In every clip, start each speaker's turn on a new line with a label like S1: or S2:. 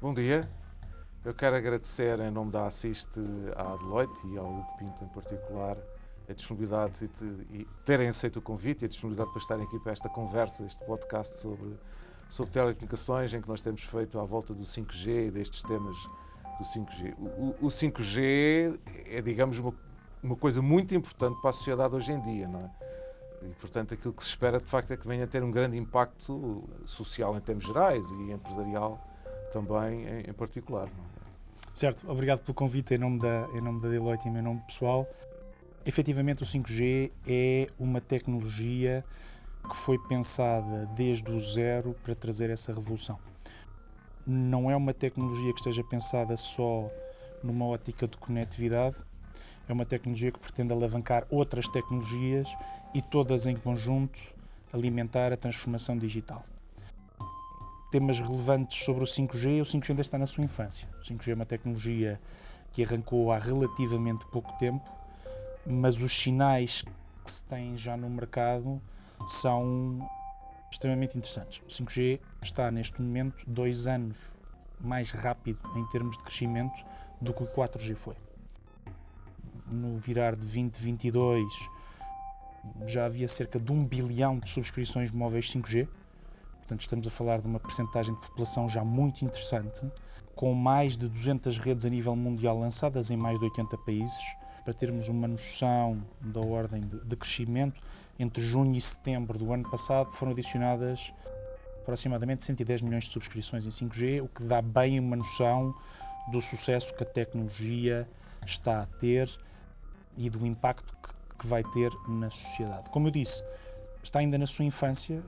S1: Bom dia. Eu quero agradecer em nome da Assist à Deloitte e ao Hugo Pinto em particular a disponibilidade e terem aceito o convite e a disponibilidade para estarem aqui para esta conversa, este podcast sobre telecomunicações, em que nós temos feito à volta do 5G e destes temas do 5G. O 5G é, digamos, uma coisa muito importante para a sociedade hoje em dia, não é? E, portanto, aquilo que se espera, de facto, é que venha a ter um grande impacto social em termos gerais e empresarial também em particular, não é?
S2: Certo, obrigado pelo convite em nome da Deloitte e em meu nome pessoal. Efetivamente, o 5G é uma tecnologia que foi pensada desde o zero para trazer essa revolução. Não é uma tecnologia que esteja pensada só numa ótica de conectividade, é uma tecnologia que pretende alavancar outras tecnologias e todas em conjunto alimentar a transformação digital. Temas relevantes sobre o 5G ainda está na sua infância. O 5G é uma tecnologia que arrancou há relativamente pouco tempo, mas os sinais que se têm já no mercado são extremamente interessantes. O 5G está neste momento 2 anos mais rápido em termos de crescimento do que o 4G foi. No virar de 2022 já havia cerca de 1 bilhão de subscrições móveis 5G. Portanto, estamos a falar de uma percentagem de população já muito interessante, com mais de 200 redes a nível mundial lançadas em mais de 80 países. Para termos uma noção da ordem de crescimento, entre junho e setembro do ano passado foram adicionadas aproximadamente 110 milhões de subscrições em 5G, o que dá bem uma noção do sucesso que a tecnologia está a ter e do impacto que vai ter na sociedade. Como eu disse, está ainda na sua infância.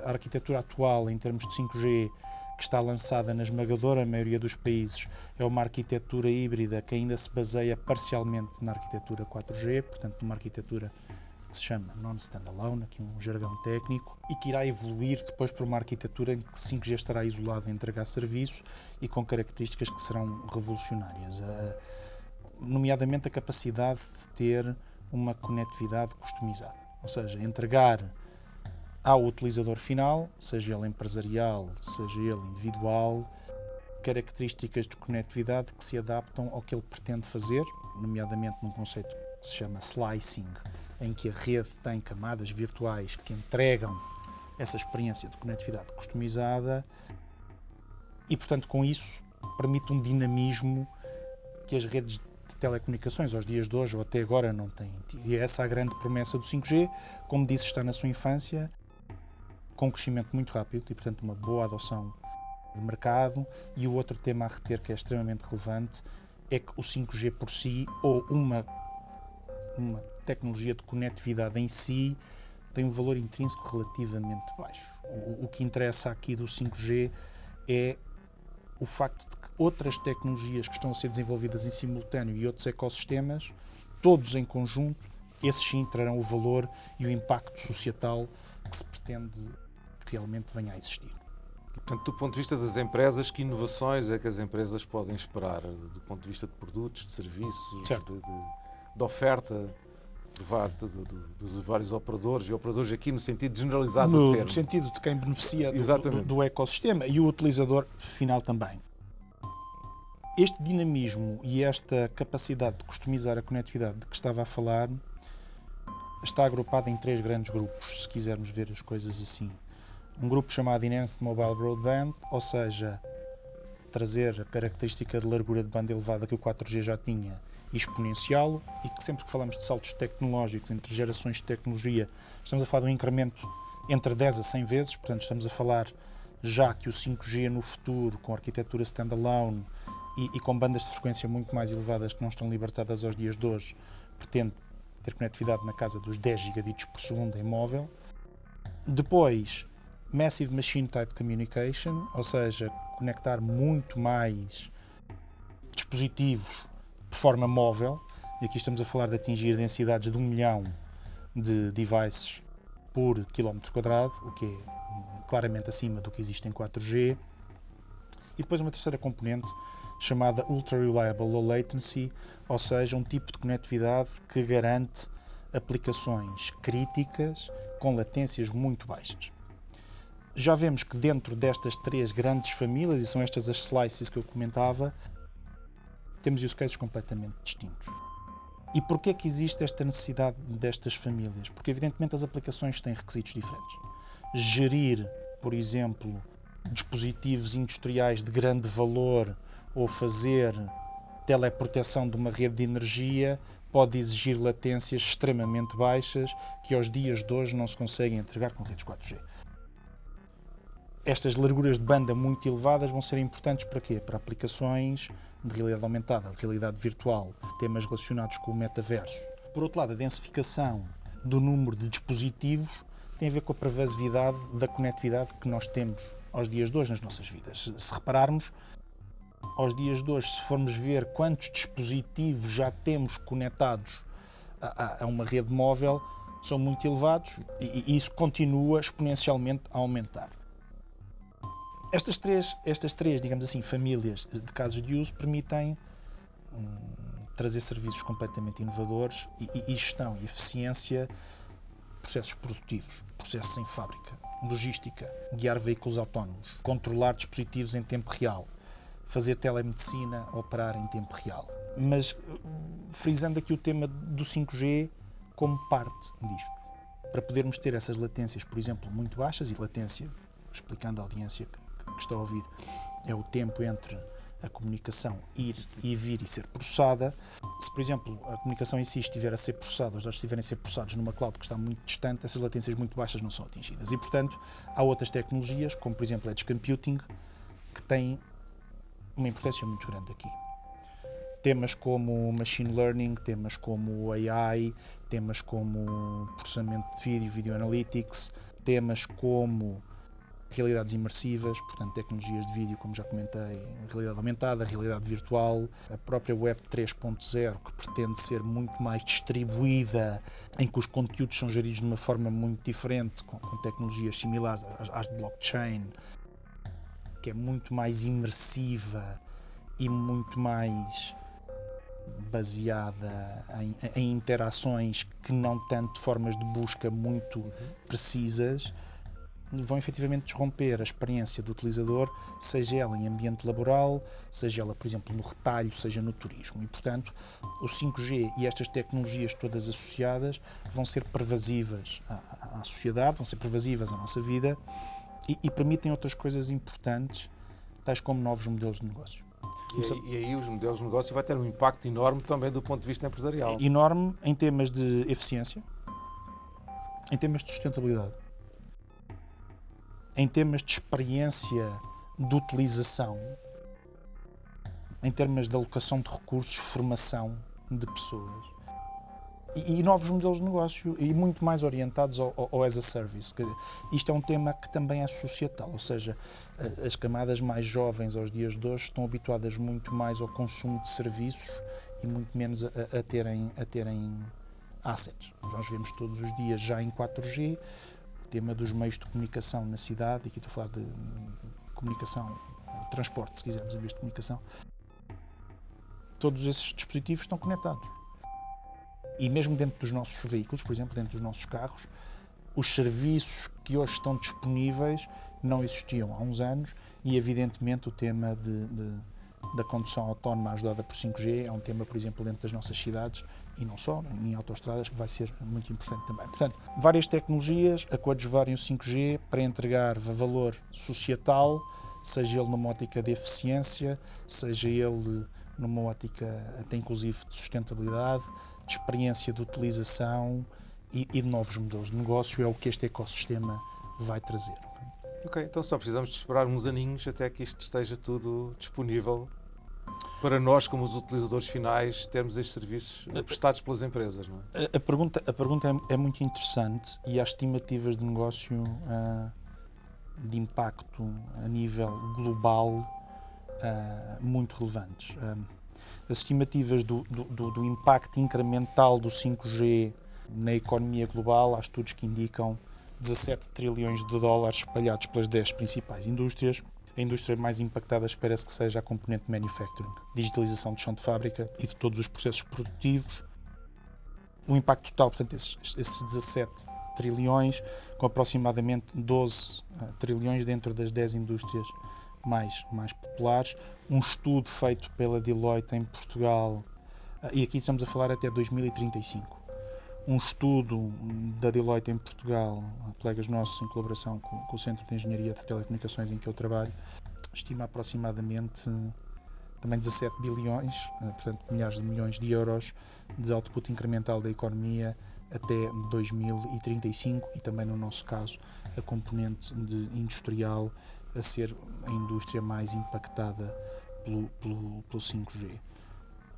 S2: A arquitetura atual em termos de 5G que está lançada na esmagadora maioria dos países é uma arquitetura híbrida que ainda se baseia parcialmente na arquitetura 4G, portanto numa arquitetura que se chama non-standalone, aqui um jargão técnico, e que irá evoluir depois para uma arquitetura em que 5G estará isolado a entregar serviço e com características que serão revolucionárias, nomeadamente a capacidade de ter uma conectividade customizada, ou seja, entregar ao utilizador final, seja ele empresarial, seja ele individual, características de conectividade que se adaptam ao que ele pretende fazer, nomeadamente num conceito que se chama slicing, em que a rede tem camadas virtuais que entregam essa experiência de conectividade customizada e, portanto, com isso permite um dinamismo que as redes de telecomunicações aos dias de hoje ou até agora não têm. E essa é a grande promessa do 5G. Como disse, está na sua infância, com um crescimento muito rápido e, portanto, uma boa adoção de mercado. E o outro tema a reter que é extremamente relevante é que o 5G por si, ou uma tecnologia de conectividade em si, tem um valor intrínseco relativamente baixo. O que interessa aqui do 5G é o facto de que outras tecnologias que estão a ser desenvolvidas em simultâneo e outros ecossistemas, todos em conjunto, esses sim trarão o valor e o impacto societal que se pretende que realmente venha a existir.
S1: Portanto, do ponto de vista das empresas, que inovações é que as empresas podem esperar? Do ponto de vista de produtos, de serviços, de oferta dos vários operadores, e operadores aqui no sentido generalizado do termo.
S2: No sentido de quem beneficia do ecossistema e o utilizador final também. Este dinamismo e esta capacidade de customizar a conectividade de que estava a falar está agrupado em 3 grandes grupos, se quisermos ver as coisas assim. Um grupo chamado Enhanced Mobile Broadband, ou seja, trazer a característica de largura de banda elevada que o 4G já tinha e exponenciá-lo, e que sempre que falamos de saltos tecnológicos entre gerações de tecnologia, estamos a falar de um incremento entre 10 a 100 vezes, portanto estamos a falar já que o 5G no futuro, com arquitetura standalone e com bandas de frequência muito mais elevadas que não estão libertadas aos dias de hoje, pretende ter conectividade na casa dos 10 gigabits por segundo em móvel. Depois, Massive Machine Type Communication, ou seja, conectar muito mais dispositivos de forma móvel, e aqui estamos a falar de atingir densidades de 1 milhão de devices por quilómetro quadrado, o que é claramente acima do que existe em 4G. E depois uma terceira componente chamada Ultra Reliable Low Latency, ou seja, um tipo de conectividade que garante aplicações críticas com latências muito baixas. já vemos que dentro destas 3 grandes famílias, e são estas as slices que eu comentava, temos use cases completamente distintos. E porquê que existe esta necessidade destas famílias? Porque, evidentemente, as aplicações têm requisitos diferentes. Gerir, por exemplo, dispositivos industriais de grande valor ou fazer teleproteção de uma rede de energia pode exigir latências extremamente baixas que aos dias de hoje não se conseguem entregar com redes 4G. Estas larguras de banda muito elevadas vão ser importantes para quê? Para aplicações de realidade aumentada, de realidade virtual, temas relacionados com o metaverso. Por outro lado, a densificação do número de dispositivos tem a ver com a pervasividade da conectividade que nós temos aos dias de hoje nas nossas vidas. Se repararmos, aos dias de hoje, se formos ver quantos dispositivos já temos conectados a uma rede móvel, são muito elevados e isso continua exponencialmente a aumentar. Estas três, digamos assim, famílias de casos de uso permitem trazer serviços completamente inovadores e gestão e eficiência, processos produtivos, processos em fábrica, logística, guiar veículos autónomos, controlar dispositivos em tempo real, fazer telemedicina, operar em tempo real. Mas frisando aqui o tema do 5G como parte disto. Para podermos ter essas latências, por exemplo, muito baixas, e latência, explicando à audiência que está a ouvir, é o tempo entre a comunicação ir e vir e ser processada. Se, por exemplo, a comunicação em si estiver a ser processada, os dados estiverem a ser processados numa cloud que está muito distante, essas latências muito baixas não são atingidas. E, portanto, há outras tecnologias, como, por exemplo, Edge Computing, que têm uma importância muito grande aqui. Temas como Machine Learning, temas como AI, temas como processamento de vídeo, Video Analytics, temas como realidades imersivas, portanto tecnologias de vídeo, como já comentei, realidade aumentada, realidade virtual, a própria Web 3.0, que pretende ser muito mais distribuída, em que os conteúdos são geridos de uma forma muito diferente, com tecnologias similares às de blockchain, que é muito mais imersiva e muito mais baseada em interações que não tanto de formas de busca muito precisas, vão efetivamente desromper a experiência do utilizador, seja ela em ambiente laboral, seja ela, por exemplo, no retalho, seja no turismo. E, portanto, o 5G e estas tecnologias todas associadas vão ser pervasivas à sociedade, vão ser pervasivas à nossa vida e permitem outras coisas importantes, tais como novos modelos de negócio.
S1: E aí os modelos de negócio vai ter um impacto enorme também do ponto de vista empresarial.
S2: Enorme em temas de eficiência, em temas de sustentabilidade, em temas de experiência de utilização, em termos de alocação de recursos, formação de pessoas e novos modelos de negócio e muito mais orientados ao as a service. Isto é um tema que também é societal, ou seja, as camadas mais jovens aos dias de hoje estão habituadas muito mais ao consumo de serviços e muito menos a terem assets. Nós vemos todos os dias já em 4G o tema dos meios de comunicação na cidade, e aqui estou a falar de comunicação, transporte, se quisermos, em vez de comunicação. Todos esses dispositivos estão conectados. E mesmo dentro dos nossos veículos, por exemplo, dentro dos nossos carros, os serviços que hoje estão disponíveis não existiam há uns anos e, evidentemente, o tema da condução autónoma ajudada por 5G é um tema, por exemplo, dentro das nossas cidades e não só, em autoestradas, que vai ser muito importante também. Portanto, várias tecnologias a coadjuvarem o 5G para entregar valor societal, seja ele numa ótica de eficiência, seja ele numa ótica até inclusive de sustentabilidade, de experiência de utilização e de novos modelos de negócio, é o que este ecossistema vai trazer.
S1: Ok, então só precisamos de esperar uns aninhos até que isto esteja tudo disponível para nós, como os utilizadores finais, termos estes serviços prestados pelas empresas, não é?
S2: A pergunta é muito interessante e há estimativas de negócio de impacto a nível global muito relevantes. As estimativas do impacto incremental do 5G na economia global, há estudos que indicam 17 trilhões de dólares espalhados pelas 10 principais indústrias. A indústria mais impactada espera-se que seja a componente manufacturing, digitalização de chão de fábrica e de todos os processos produtivos. O impacto total, portanto, esses 17 trilhões, com aproximadamente 12 trilhões dentro das 10 indústrias mais populares. Um estudo feito pela Deloitte em Portugal, e aqui estamos a falar até 2035. Um estudo da Deloitte em Portugal, colegas nossos em colaboração com o Centro de Engenharia de Telecomunicações em que eu trabalho, estima aproximadamente também 17 bilhões, portanto milhares de milhões de euros de output incremental da economia até 2035 e também no nosso caso a componente industrial a ser a indústria mais impactada pelo 5G.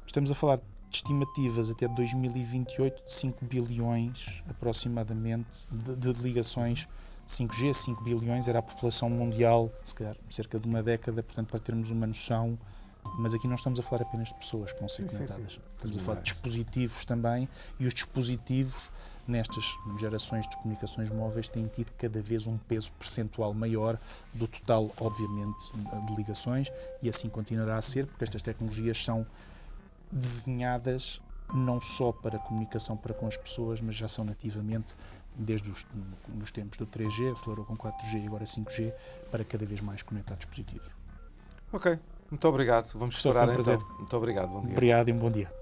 S2: Estamos a falar de estimativas até 2028 de 5 bilhões aproximadamente de ligações 5G. 5 bilhões era a população mundial, se calhar cerca de uma década, portanto para termos uma noção, mas aqui não estamos a falar apenas de pessoas que vão ser conectadas. Estamos a falar de dispositivos também, e os dispositivos nestas gerações de comunicações móveis têm tido cada vez um peso percentual maior do total, obviamente, de ligações, e assim continuará a ser, porque estas tecnologias são desenhadas não só para comunicação para com as pessoas, mas já são nativamente, desde os tempos do 3G, acelerou com 4G e agora 5G, para cada vez mais conectar dispositivos.
S1: Ok, muito obrigado. Vamos esperar então.
S2: Prazer.
S1: Muito obrigado, bom dia.
S2: Obrigado e um bom dia.